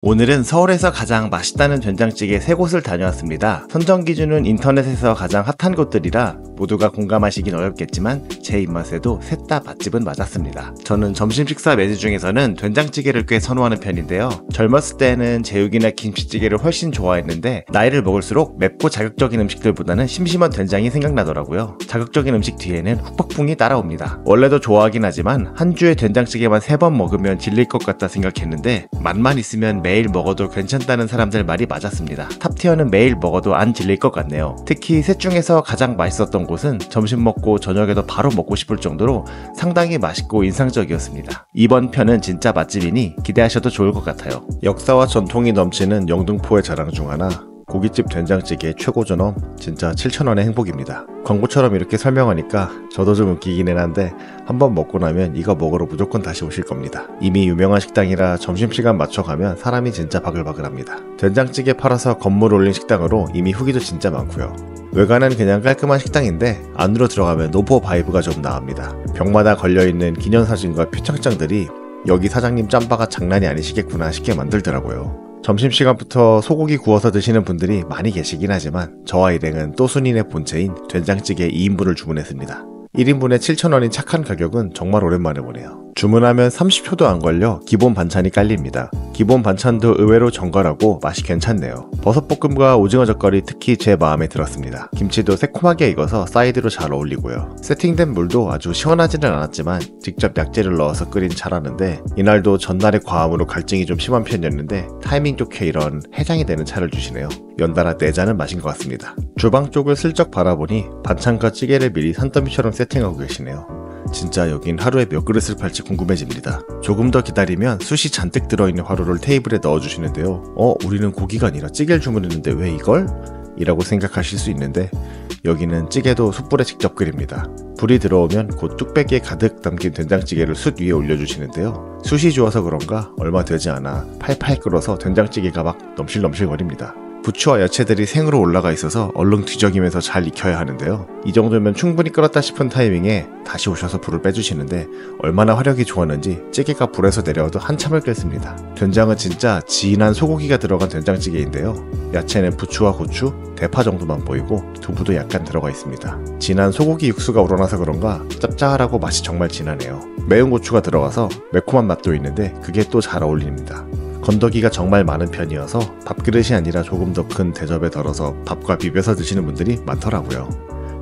오늘은 서울에서 가장 맛있다는 된장찌개 3곳을 다녀왔습니다. 선정 기준은 인터넷에서 가장 핫한 곳들이라 모두가 공감하시긴 어렵겠지만 제 입맛에도 셋 다 맛집은 맞았습니다. 저는 점심 식사 메뉴 중에서는 된장찌개를 꽤 선호하는 편인데요. 젊었을 때는 제육이나 김치찌개를 훨씬 좋아했는데 나이를 먹을수록 맵고 자극적인 음식들보다는 심심한 된장이 생각나더라고요. 자극적인 음식 뒤에는 훅폭풍이 따라옵니다. 원래도 좋아하긴 하지만 한 주에 된장찌개만 3번 먹으면 질릴 것 같다 생각했는데 맛만 있으면 매일 먹어도 괜찮다는 사람들 말이 맞았습니다. 탑티어는 매일 먹어도 안 질릴 것 같네요. 특히 셋 중에서 가장 맛있었던 곳은 점심 먹고 저녁에도 바로 먹고 싶을 정도로 상당히 맛있고 인상적이었습니다. 이번 편은 진짜 맛집이니 기대하셔도 좋을 것 같아요. 역사와 전통이 넘치는 영등포의 자랑 중 하나, 고깃집 된장찌개 최고 전엄, 진짜 7,000원의 행복입니다. 광고처럼 이렇게 설명하니까 저도 좀 웃기기는 한데 한번 먹고 나면 이거 먹으러 무조건 다시 오실 겁니다. 이미 유명한 식당이라 점심시간 맞춰가면 사람이 진짜 바글바글합니다. 된장찌개 팔아서 건물 올린 식당으로 이미 후기도 진짜 많고요. 외관은 그냥 깔끔한 식당인데 안으로 들어가면 노포 바이브가 좀 나옵니다. 벽마다 걸려있는 기념사진과 표창장들이 여기 사장님 짬바가 장난이 아니시겠구나 싶게 만들더라고요. 점심시간부터 소고기 구워서 드시는 분들이 많이 계시긴 하지만 저와 일행은 또순이네 본체인 된장찌개 2인분을 주문했습니다. 1인분에 7,000원인 착한 가격은 정말 오랜만에 보네요. 주문하면 30초도 안 걸려 기본 반찬이 깔립니다. 기본 반찬도 의외로 정갈하고 맛이 괜찮네요. 버섯볶음과 오징어 젓갈이 특히 제 마음에 들었습니다. 김치도 새콤하게 익어서 사이드로 잘 어울리고요. 세팅된 물도 아주 시원하지는 않았지만 직접 약재를 넣어서 끓인 차라는데 이날도 전날의 과음으로 갈증이 좀 심한 편이었는데 타이밍 좋게 이런 해장이 되는 차를 주시네요. 연달아 4잔은 마신 것 같습니다. 주방 쪽을 슬쩍 바라보니 반찬과 찌개를 미리 산더미처럼 세팅하고 계시네요. 진짜 여긴 하루에 몇 그릇을 팔지 궁금해집니다. 조금 더 기다리면 숯이 잔뜩 들어있는 화로를 테이블에 넣어주시는데요. 우리는 고기가 아니라 찌개를 주문했는데 왜 이걸? 이라고 생각하실 수 있는데 여기는 찌개도 숯불에 직접 끓입니다. 불이 들어오면 곧 뚝배기에 가득 담긴 된장찌개를 숯 위에 올려주시는데요. 숯이 좋아서 그런가 얼마 되지 않아 팔팔 끓어서 된장찌개가 막 넘실넘실거립니다. 부추와 야채들이 생으로 올라가 있어서 얼른 뒤적이면서 잘 익혀야 하는데요. 이 정도면 충분히 끓었다 싶은 타이밍에 다시 오셔서 불을 빼주시는데 얼마나 화력이 좋았는지 찌개가 불에서 내려와도 한참을 끓습니다. 된장은 진짜 진한 소고기가 들어간 된장찌개인데요. 야채는 부추와 고추, 대파 정도만 보이고 두부도 약간 들어가 있습니다. 진한 소고기 육수가 우러나서 그런가 짭짤하고 맛이 정말 진하네요. 매운 고추가 들어가서 매콤한 맛도 있는데 그게 또 잘 어울립니다. 건더기가 정말 많은 편이어서 밥그릇이 아니라 조금 더 큰 대접에 덜어서 밥과 비벼서 드시는 분들이 많더라고요.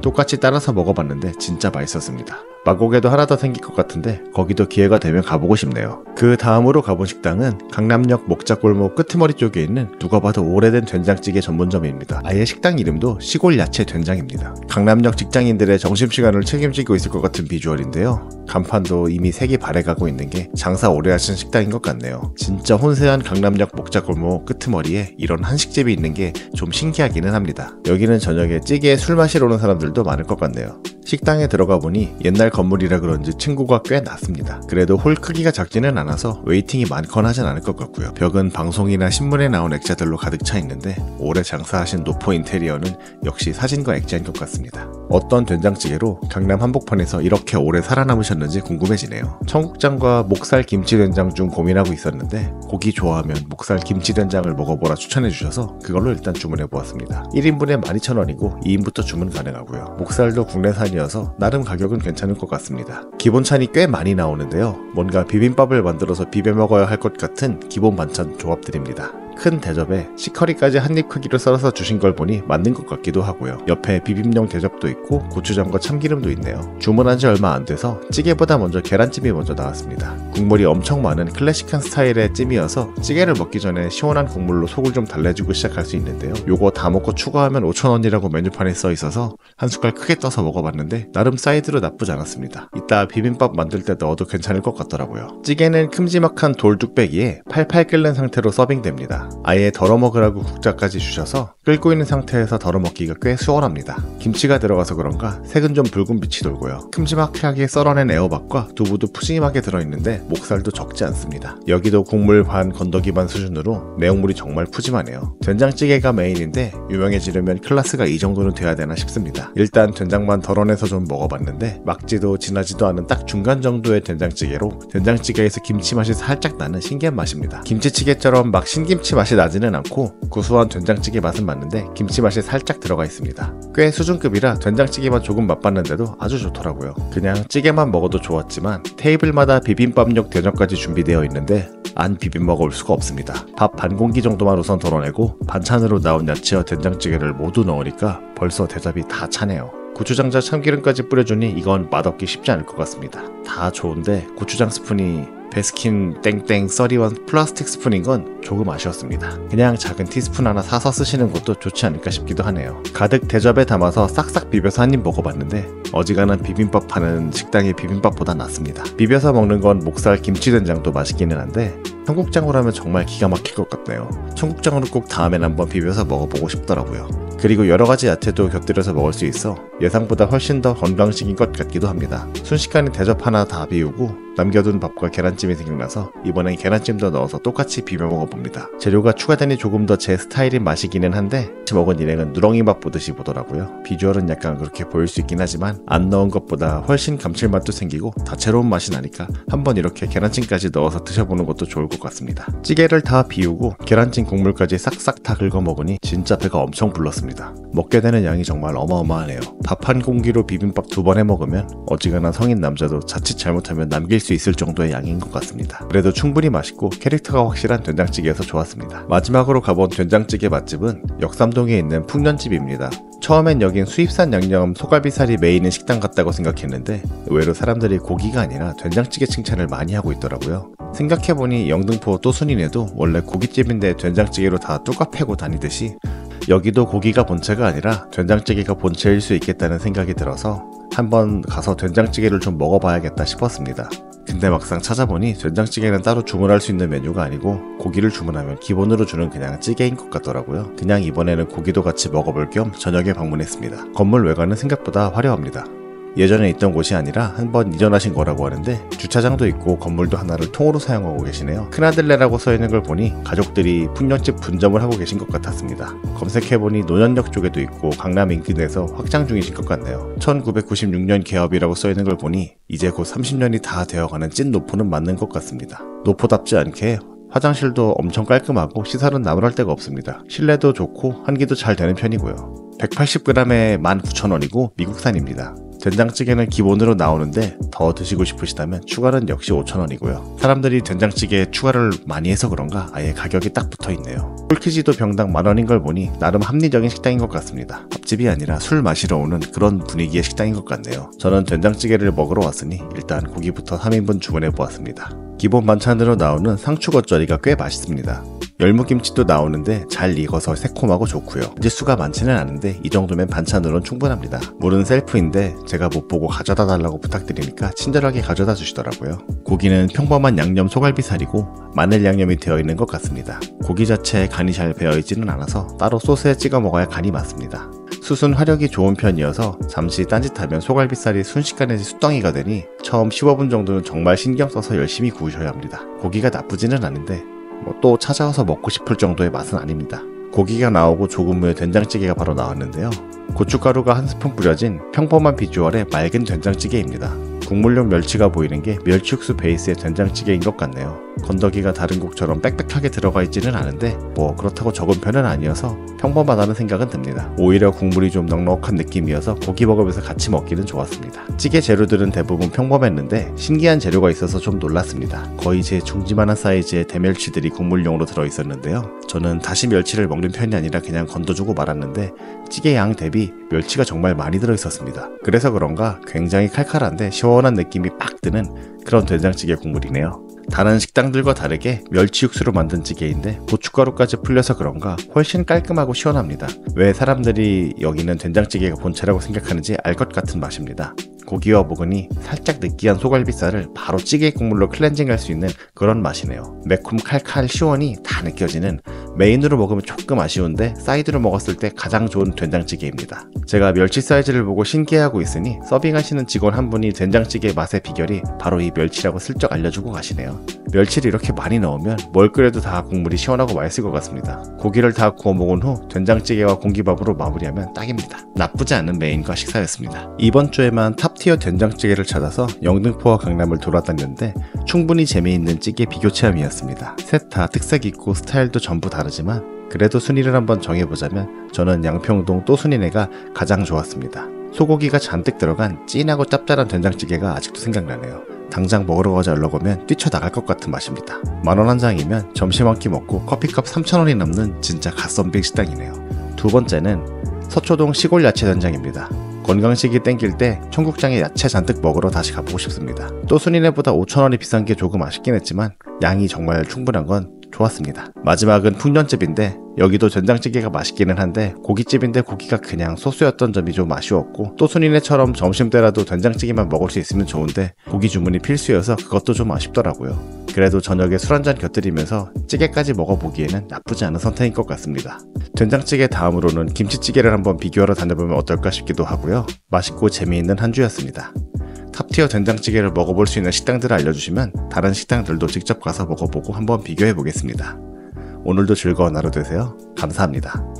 똑같이 따라서 먹어봤는데 진짜 맛있었습니다. 마곡에도 하나 더 생길 것 같은데 거기도 기회가 되면 가보고 싶네요. 그 다음으로 가본 식당은 강남역 목자골목 끄트머리 쪽에 있는 누가 봐도 오래된 된장찌개 전문점입니다. 아예 식당 이름도 시골 야채 된장입니다. 강남역 직장인들의 점심시간을 책임지고 있을 것 같은 비주얼인데요. 간판도 이미 색이 발해가고 있는 게 장사 오래 하신 식당인 것 같네요. 진짜 혼세한 강남역 목자골목 끄트머리에 이런 한식집이 있는 게 좀 신기하기는 합니다. 여기는 저녁에 찌개에 술 마시러 오는 사람들도 많을 것 같네요. 식당에 들어가 보니 옛날 건물이라 그런지 층고가 꽤 낮습니다. 그래도 홀 크기가 작지는 않아서 웨이팅이 많거나 하진 않을 것 같고요. 벽은 방송이나 신문에 나온 액자들로 가득 차 있는데 오래 장사하신 노포 인테리어는 역시 사진과 액자인 것 같습니다. 어떤 된장찌개로 강남 한복판에서 이렇게 오래 살아남으셨는지 궁금해지네요. 청국장과 목살 김치된장 중 고민하고 있었는데 고기 좋아하면 목살 김치된장을 먹어보라 추천해주셔서 그걸로 일단 주문해보았습니다. 1인분에 12,000원이고 2인부터 주문 가능하고요. 목살도 국내산이어서 나름 가격은 괜찮을 것 같습니다. 기본찬이 꽤 많이 나오는데요. 뭔가 비빔밥을 만들어서 비벼 먹어야 할 것 같은 기본 반찬 조합들입니다. 큰 대접에 시커리까지 한입 크기로 썰어서 주신 걸 보니 맞는 것 같기도 하고요. 옆에 비빔용 대접도 있고 고추장과 참기름도 있네요. 주문한 지 얼마 안 돼서 찌개보다 먼저 계란찜이 먼저 나왔습니다. 국물이 엄청 많은 클래식한 스타일의 찜이어서 찌개를 먹기 전에 시원한 국물로 속을 좀 달래주고 시작할 수 있는데요. 요거 다 먹고 추가하면 5,000원이라고 메뉴판에 써 있어서 한 숟갈 크게 떠서 먹어봤는데 나름 사이드로 나쁘지 않았습니다. 이따 비빔밥 만들 때 넣어도 괜찮을 것 같더라고요. 찌개는 큼지막한 돌 뚝배기에 팔팔 끓는 상태로 서빙됩니다. 좋습니다. 아예 덜어 먹으라고 국자까지 주셔서 끓고 있는 상태에서 덜어 먹기가 꽤 수월합니다. 김치가 들어가서 그런가 색은 좀 붉은 빛이 돌고요. 큼지막하게 썰어낸 애호박과 두부도 푸짐하게 들어있는데 목살도 적지 않습니다. 여기도 국물 반 건더기 반 수준으로 내용물이 정말 푸짐하네요. 된장찌개가 메인인데 유명해지려면 클래스가 이 정도는 돼야 되나 싶습니다. 일단 된장만 덜어내서 좀 먹어봤는데 막지도 진하지도 않은 딱 중간 정도의 된장찌개로 된장찌개에서 김치 맛이 살짝 나는 신기한 맛입니다. 김치찌개처럼 막 신김치 맛이 나지는 않고 구수한 된장찌개 맛은 맞는데 김치 맛이 살짝 들어가 있습니다. 꽤 수준급이라 된장찌개만 조금 맛봤는데도 아주 좋더라고요. 그냥 찌개만 먹어도 좋았지만 테이블마다 비빔밥용 대접까지 준비되어 있는데 안 비빔 먹을 수가 없습니다. 밥 반 공기 정도만 우선 덜어내고 반찬으로 나온 야채와 된장찌개를 모두 넣으니까 벌써 대접이 다 차네요. 고추장자 참기름까지 뿌려주니 이건 맛없기 쉽지 않을 것 같습니다. 다 좋은데 고추장 스푼이 베스킨 땡땡 31 플라스틱 스푼인 건 조금 아쉬웠습니다. 그냥 작은 티스푼 하나 사서 쓰시는 것도 좋지 않을까 싶기도 하네요. 가득 대접에 담아서 싹싹 비벼서 한 입 먹어봤는데 어지간한 비빔밥 파는 식당의 비빔밥보다 낫습니다. 비벼서 먹는 건 목살 김치된장도 맛있기는 한데 청국장으로 하면 정말 기가 막힐 것 같네요. 청국장으로 꼭 다음엔 한번 비벼서 먹어보고 싶더라고요. 그리고 여러가지 야채도 곁들여서 먹을 수 있어 예상보다 훨씬 더 건강식인 것 같기도 합니다. 순식간에 대접 하나 다 비우고 남겨둔 밥과 계란찜이 생각나서 이번엔 계란찜도 넣어서 똑같이 비벼 먹어봅니다. 재료가 추가되니 조금 더 제 스타일인 맛이기는 한데 같이 먹은 일행은 누렁이 맛 보듯이 보더라고요. 비주얼은 약간 그렇게 보일 수 있긴 하지만 안 넣은 것보다 훨씬 감칠맛도 생기고 다채로운 맛이 나니까 한번 이렇게 계란찜까지 넣어서 드셔보는 것도 좋을 것 같습니다. 찌개를 다 비우고 계란찜 국물까지 싹싹 다 긁어 먹으니 진짜 배가 엄청 불렀습니다. 먹게 되는 양이 정말 어마어마하네요. 밥 한 공기로 비빔밥 2번 해 먹으면 어지간한 성인 남자도 자칫 잘못하면 남길 수 있을 정도의 양인 것 같습니다. 그래도 충분히 맛있고 캐릭터가 확실한 된장찌개여서 좋았습니다. 마지막으로 가본 된장찌개 맛집은 역삼동에 있는 풍년집입니다. 처음엔 여긴 수입산 양념 소갈비살이 메인인 식당 같다고 생각했는데 의외로 사람들이 고기가 아니라 된장찌개 칭찬을 많이 하고 있더라고요. 생각해보니 영등포 또순이네도 원래 고깃집인데 된장찌개로 다 뚜까 패고 다니듯이 여기도 고기가 본체가 아니라 된장찌개가 본체일 수 있겠다는 생각이 들어서 한번 가서 된장찌개를 좀 먹어봐야겠다 싶었습니다. 근데 막상 찾아보니 된장찌개는 따로 주문할 수 있는 메뉴가 아니고 고기를 주문하면 기본으로 주는 그냥 찌개인 것 같더라고요. 그냥 이번에는 고기도 같이 먹어볼 겸 저녁에 방문했습니다. 건물 외관은 생각보다 화려합니다. 예전에 있던 곳이 아니라 한번 이전하신 거라고 하는데 주차장도 있고 건물도 하나를 통으로 사용하고 계시네요. 큰아들네라고 써있는 걸 보니 가족들이 풍년집 분점을 하고 계신 것 같았습니다. 검색해보니 노년역 쪽에도 있고 강남 인근에서 확장 중이신 것 같네요. 1996년 개업이라고 써있는 걸 보니 이제 곧 30년이 다 되어가는 찐 노포는 맞는 것 같습니다. 노포답지 않게 화장실도 엄청 깔끔하고 시설은 나무랄 데가 없습니다. 실내도 좋고 환기도 잘 되는 편이고요. 180g에 19,000원이고 미국산입니다. 된장찌개는 기본으로 나오는데 더 드시고 싶으시다면 추가는 역시 5,000원이고요. 사람들이 된장찌개에 추가를 많이 해서 그런가 아예 가격이 딱 붙어있네요. 꿀키지도 병당 10,000원인 걸 보니 나름 합리적인 식당인 것 같습니다. 밥집이 아니라 술 마시러 오는 그런 분위기의 식당인 것 같네요. 저는 된장찌개를 먹으러 왔으니 일단 고기부터 3인분 주문해 보았습니다. 기본 반찬으로 나오는 상추 겉절이가 꽤 맛있습니다. 열무김치도 나오는데 잘 익어서 새콤하고 좋고요. 가짓수가 많지는 않은데 이 정도면 반찬으로는 충분합니다. 물은 셀프인데 제가 못 보고 가져다 달라고 부탁드리니까 친절하게 가져다 주시더라고요. 고기는 평범한 양념 소갈비살이고 마늘 양념이 되어 있는 것 같습니다. 고기 자체에 간이 잘 배어 있지는 않아서 따로 소스에 찍어 먹어야 간이 맞습니다. 숯은 화력이 좋은 편이어서 잠시 딴짓하면 소갈비살이 순식간에 숯덩이가 되니 처음 15분 정도는 정말 신경 써서 열심히 구우셔야 합니다. 고기가 나쁘지는 않은데 또 찾아와서 먹고 싶을 정도의 맛은 아닙니다. 고기가 나오고 조금 후에 된장찌개가 바로 나왔는데요. 고춧가루가 한 스푼 뿌려진 평범한 비주얼의 맑은 된장찌개입니다. 국물용 멸치가 보이는 게 멸치 육수 베이스의 된장찌개인 것 같네요. 건더기가 다른 국처럼 빽빽하게 들어가 있지는 않은데 그렇다고 적은 편은 아니어서 평범하다는 생각은 듭니다. 오히려 국물이 좀 넉넉한 느낌이어서 고기 먹으면서 같이 먹기는 좋았습니다. 찌개 재료들은 대부분 평범했는데 신기한 재료가 있어서 좀 놀랐습니다. 거의 제 중지만한 사이즈의 대멸치들이 국물용으로 들어있었는데요. 저는 다시 멸치를 먹는 편이 아니라 그냥 건져주고 말았는데 찌개 양 대비 멸치가 정말 많이 들어있었습니다. 그래서 그런가 굉장히 칼칼한데 시원한 느낌이 빡 드는 그런 된장찌개 국물이네요. 다른 식당들과 다르게 멸치 육수로 만든 찌개인데 고춧가루까지 풀려서 그런가 훨씬 깔끔하고 시원합니다. 왜 사람들이 여기는 된장찌개가 본체라고 생각하는지 알 것 같은 맛입니다. 고기와 묵은이 살짝 느끼한 소갈비살을 바로 찌개 국물로 클렌징할 수 있는 그런 맛이네요. 매콤 칼칼 시원이 다 느껴지는 메인으로 먹으면 조금 아쉬운데 사이드로 먹었을 때 가장 좋은 된장찌개입니다. 제가 멸치 사이즈를 보고 신기해하고 있으니 서빙하시는 직원 한 분이 된장찌개의 맛의 비결이 바로 이 멸치라고 슬쩍 알려주고 가시네요. 멸치를 이렇게 많이 넣으면 뭘 끓여도 다 국물이 시원하고 맛있을 것 같습니다. 고기를 다 구워 먹은 후 된장찌개와 공기밥으로 마무리하면 딱입니다. 나쁘지 않은 메인과 식사였습니다. 이번 주에만 탑티어 된장찌개를 찾아서 영등포와 강남을 돌아다녔는데 충분히 재미있는 찌개 비교 체험이었습니다. 셋 다 특색 있고 스타일도 전부 다르지만 그래도 순위를 한번 정해보자면 저는 양평동 또순이네가 가장 좋았습니다. 소고기가 잔뜩 들어간 진하고 짭짤한 된장찌개가 아직도 생각나네요. 당장 먹으러 가자 연락오면 뛰쳐나갈 것 같은 맛입니다. 10,000원 한 장이면 점심 한 끼 먹고 커피값 3,000원이 넘는 진짜 갓선빙 식당이네요. 두 번째는 서초동 시골 야채 된장입니다. 건강식이 땡길 때 청국장에 야채 잔뜩 먹으러 다시 가보고 싶습니다. 또 순이네보다 5,000원이 비싼 게 조금 아쉽긴 했지만 양이 정말 충분한 건 좋았습니다. 마지막은 풍년집인데 여기도 된장찌개가 맛있기는 한데 고깃집인데 고기가 그냥 소스였던 점이 좀 아쉬웠고 또 순이네처럼 점심때라도 된장찌개만 먹을 수 있으면 좋은데 고기 주문이 필수여서 그것도 좀 아쉽더라고요. 그래도 저녁에 술 한잔 곁들이면서 찌개까지 먹어보기에는 나쁘지 않은 선택인 것 같습니다. 된장찌개 다음으로는 김치찌개를 한번 비교하러 다녀보면 어떨까 싶기도 하고요. 맛있고 재미있는 한 주였습니다. 탑티어 된장찌개를 먹어볼 수 있는 식당들을 알려주시면 다른 식당들도 직접 가서 먹어보고 한번 비교해보겠습니다. 오늘도 즐거운 하루 되세요. 감사합니다.